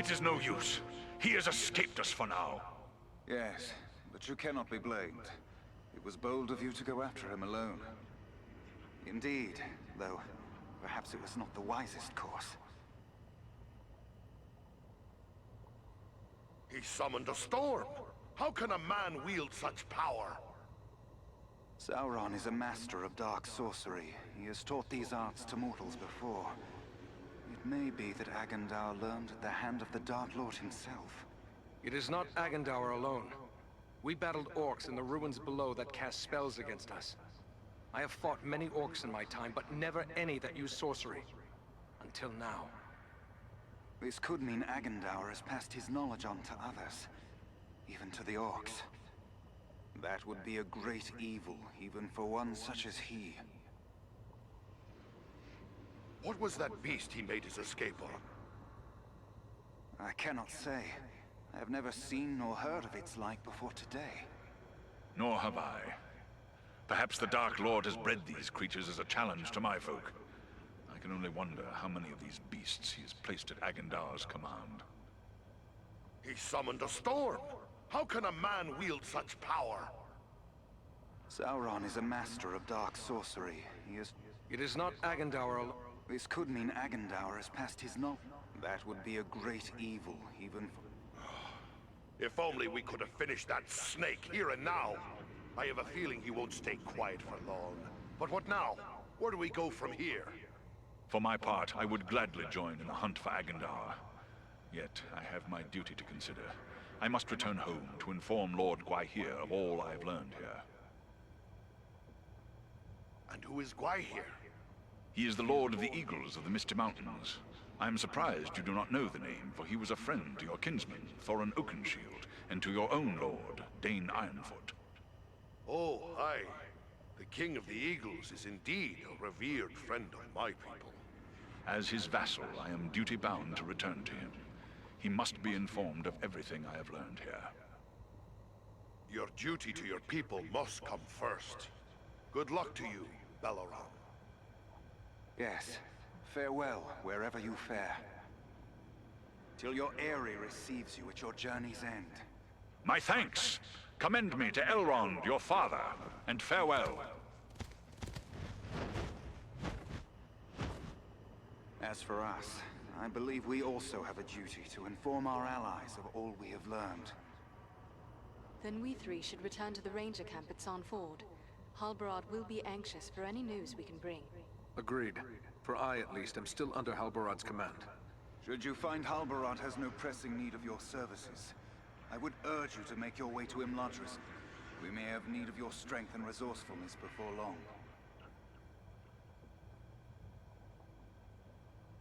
It is no use. He has escaped us for now. Yes, but you cannot be blamed. It was bold of you to go after him alone. Indeed, though perhaps it was not the wisest course. He summoned a storm. How can a man wield such power? Sauron is a master of dark sorcery. He has taught these arts to mortals before. It may be that Agandaur learned at the hand of the Dark Lord himself. It is not Agandaur alone. We battled orcs in the ruins below that cast spells against us. I have fought many orcs in my time, but never any that use sorcery. Until now. This could mean Agandaur has passed his knowledge on to others. Even to the orcs. That would be a great evil, even for one such as he. What was that beast he made his escape on? I cannot say. I have never seen nor heard of its like before today. Nor have I. Perhaps the Dark Lord has bred these creatures as a challenge to my folk. I can only wonder how many of these beasts he has placed at Agandaur's command. He summoned a storm. How can a man wield such power? Sauron is a master of dark sorcery. He is... It is not Agandaur alone. This could mean Agandaur has passed his knowledge. That would be a great evil, even for... If only we could have finished that snake here and now. I have a feeling he won't stay quiet for long. But what now? Where do we go from here? For my part, I would gladly join in the hunt for Agandaur. Yet, I have my duty to consider. I must return home to inform Lord Gwaihir of all I have learned here. And who is Gwaihir? He is the Lord of the Eagles of the Misty Mountains. I am surprised you do not know the name, for he was a friend to your kinsman, Thorin Oakenshield, and to your own lord, Dane Ironfoot. Oh, aye. The King of the Eagles is indeed a revered friend of my people. As his vassal, I am duty-bound to return to him. He must be informed of everything I have learned here. Your duty to your people must come first. Good luck to you, Belleron. Yes. Farewell, wherever you fare. Till your Eyrie receives you at your journey's end. My thanks! Commend me to Elrond, your father, and farewell. As for us, I believe we also have a duty to inform our allies of all we have learned. Then we three should return to the ranger camp at Sarn Ford. Halbarad will be anxious for any news we can bring. Agreed. For I, at least, am still under Halbarad's command. Should you find Halbarad has no pressing need of your services, I would urge you to make your way to Imladris. We may have need of your strength and resourcefulness before long.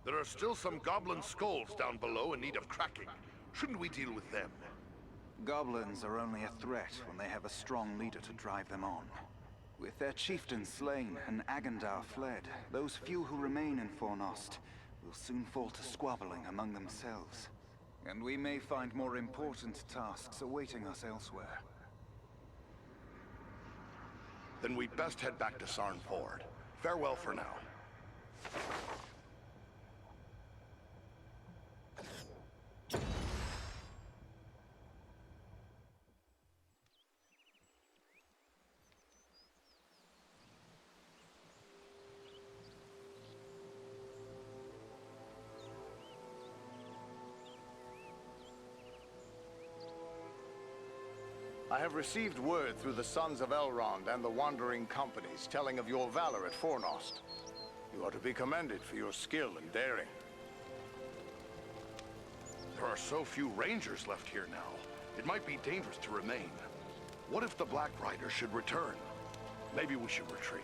There are still some goblin skulls down below in need of cracking. Shouldn't we deal with them? Goblins are only a threat when they have a strong leader to drive them on. With their chieftain slain and Agandaur fled, those few who remain in Fornost will soon fall to squabbling among themselves. And we may find more important tasks awaiting us elsewhere. Then we'd best head back to Sarn Ford. Farewell for now. I have received word through the Sons of Elrond and the Wandering Companies telling of your valor at Fornost. You are to be commended for your skill and daring. There are so few rangers left here now. It might be dangerous to remain. What if the Black Riders should return? Maybe we should retreat.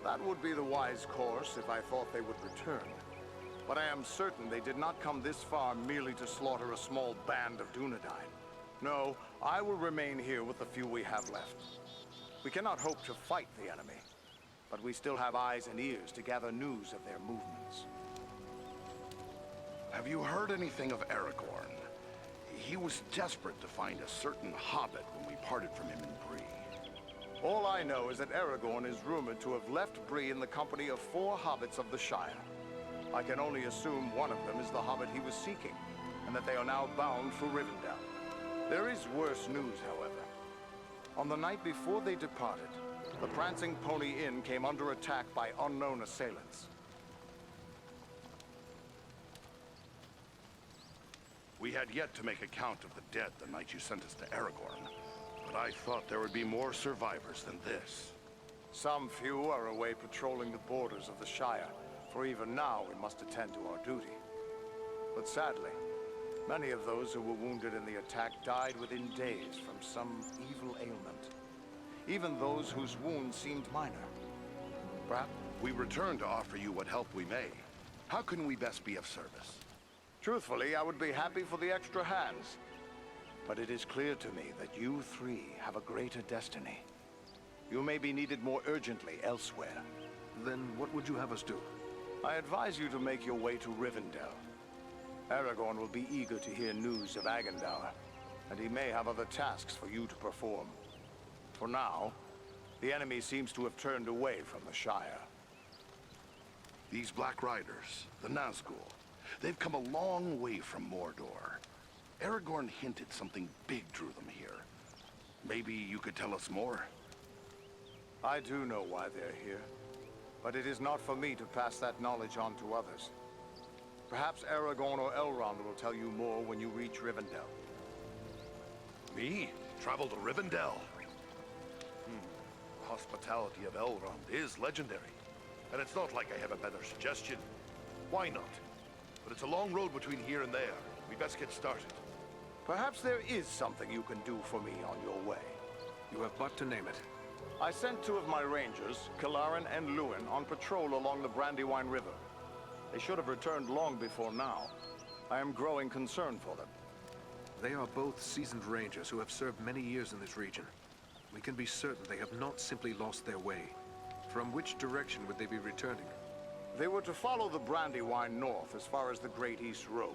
That would be the wise course if I thought they would return. But I am certain they did not come this far merely to slaughter a small band of Dunedain. No, I will remain here with the few we have left. We cannot hope to fight the enemy, but we still have eyes and ears to gather news of their movements. Have you heard anything of Aragorn? He was desperate to find a certain hobbit when we parted from him in Bree. All I know is that Aragorn is rumored to have left Bree in the company of 4 hobbits of the Shire. I can only assume one of them is the hobbit he was seeking, and that they are now bound for Rivendell. There is worse news, however. On the night before they departed, the Prancing Pony Inn came under attack by unknown assailants. We had yet to make a count of the dead the night you sent us to Aragorn, but I thought there would be more survivors than this. Some few are away patrolling the borders of the Shire, for even now we must attend to our duty. But sadly, many of those who were wounded in the attack died within days from some evil ailment. Even those whose wounds seemed minor. Perhaps we return to offer you what help we may. How can we best be of service? truthfully, I would be happy for the extra hands. But it is clear to me that you three have a greater destiny. You may be needed more urgently elsewhere. Then what would you have us do? I advise you to make your way to Rivendell. Aragorn will be eager to hear news of Agendaur, and he may have other tasks for you to perform. For now, the enemy seems to have turned away from the Shire. These Black Riders, the Nazgul, they've come a long way from Mordor. Aragorn hinted something big drew them here. Maybe you could tell us more? I do know why they're here, but it is not for me to pass that knowledge on to others. Perhaps Aragorn or Elrond will tell you more when you reach Rivendell. Me? Travel to Rivendell? Hospitality of Elrond is legendary, and it's not like I have a better suggestion. Why not? But it's a long road between here and there. We best get started. Perhaps there is something you can do for me on your way. You have but to name it. I sent 2 of my rangers, Kilaran and Luin, on patrol along the Brandywine River. They should have returned long before now. I am growing concerned for them. They are both seasoned rangers who have served many years in this region. We can be certain they have not simply lost their way. From which direction would they be returning? They were to follow the Brandywine north as far as the Great East Road,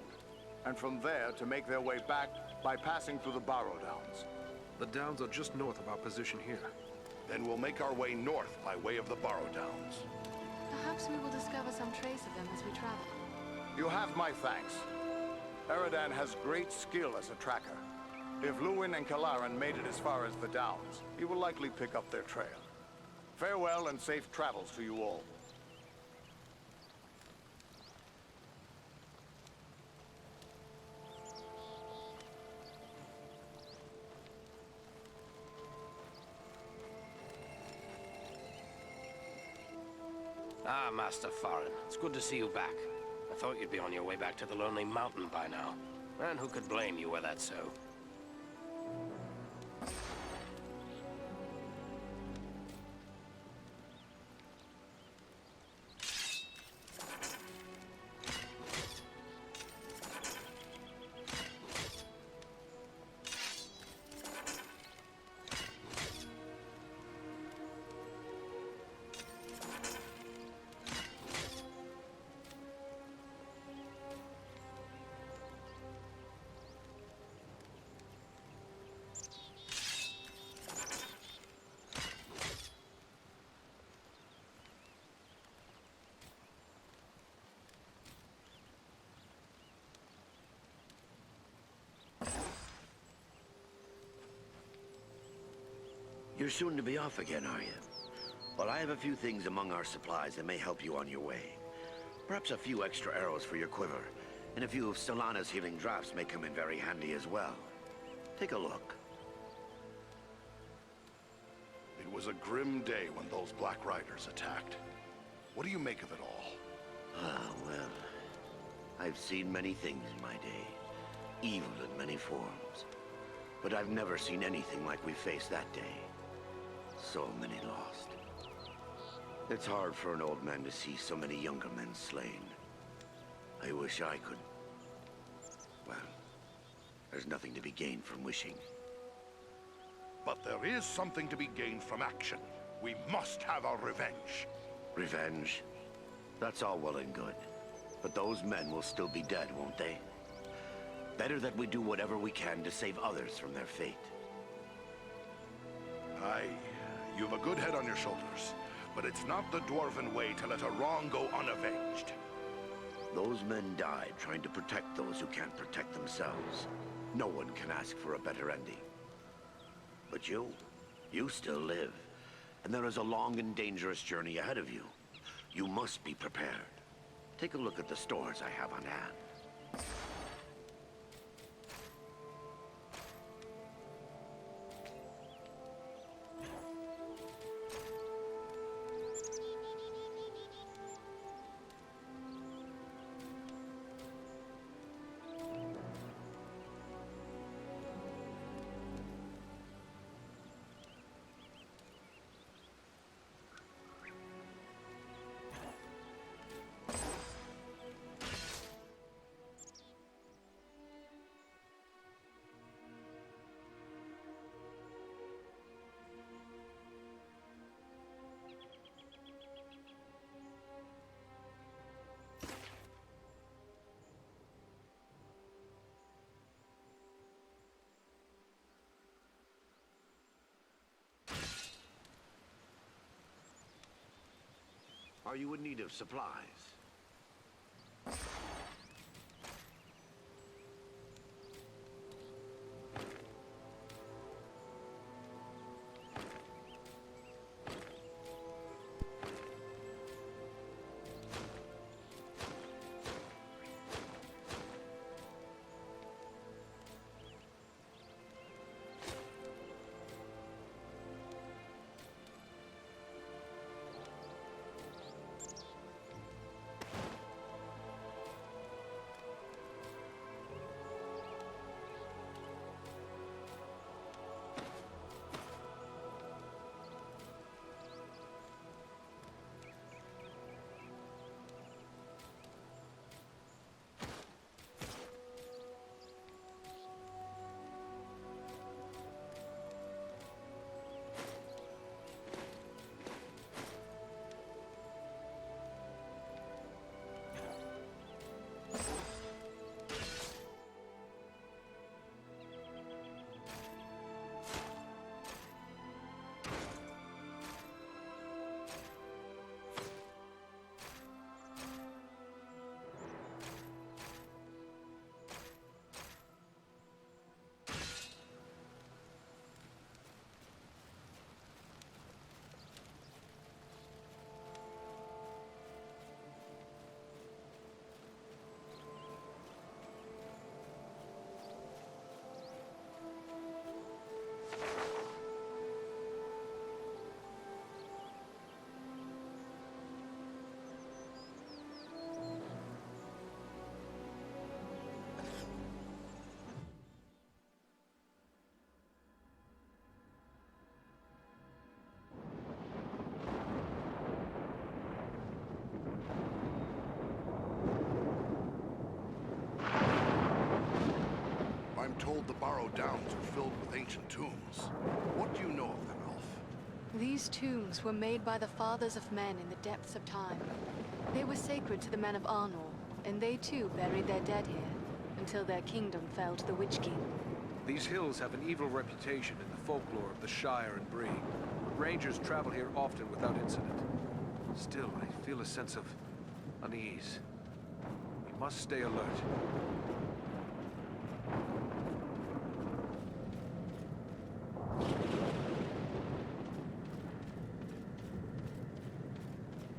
and from there to make their way back by passing through the Barrow Downs. The Downs are just north of our position here. Then we'll make our way north by way of the Barrow Downs. Perhaps we will discover some trace of them as we travel. You have my thanks. Eredan has great skill as a tracker. If Luin and Kilaran made it as far as the Downs, he will likely pick up their trail. Farewell and safe travels to you all. Ah, Master Farin. It's good to see you back. I thought you'd be on your way back to the Lonely Mountain by now. And who could blame you were that so? You're soon to be off again, are you? Well, I have a few things among our supplies that may help you on your way. Perhaps a few extra arrows for your quiver, and a few of Solana's healing drafts may come in very handy as well. Take a look. It was a grim day when those Black Riders attacked. What do you make of it all? Ah, well, I've seen many things in my day. Evil in many forms. But I've never seen anything like we faced that day. So many lost. It's hard for an old man to see so many younger men slain. I wish I could... Well, there's nothing to be gained from wishing. But there is something to be gained from action. We must have our revenge. Revenge? That's all well and good. But those men will still be dead, won't they? Better that we do whatever we can to save others from their fate. Aye, you've a good head on your shoulders, but it's not the Dwarven way to let a wrong go unavenged. Those men died trying to protect those who can't protect themselves. No one can ask for a better ending. But you still live. And there is a long and dangerous journey ahead of you. You must be prepared. Take a look at the stores I have on hand. Are you in need of supplies? I'm told the Borrow Downs are filled with ancient tombs. What do you know of them, Elf? These tombs were made by the fathers of men in the depths of time. They were sacred to the men of Arnor, and they too buried their dead here, until their kingdom fell to the Witch King. These hills have an evil reputation in the folklore of the Shire and Bree. Rangers travel here often without incident. Still, I feel a sense of unease. We must stay alert.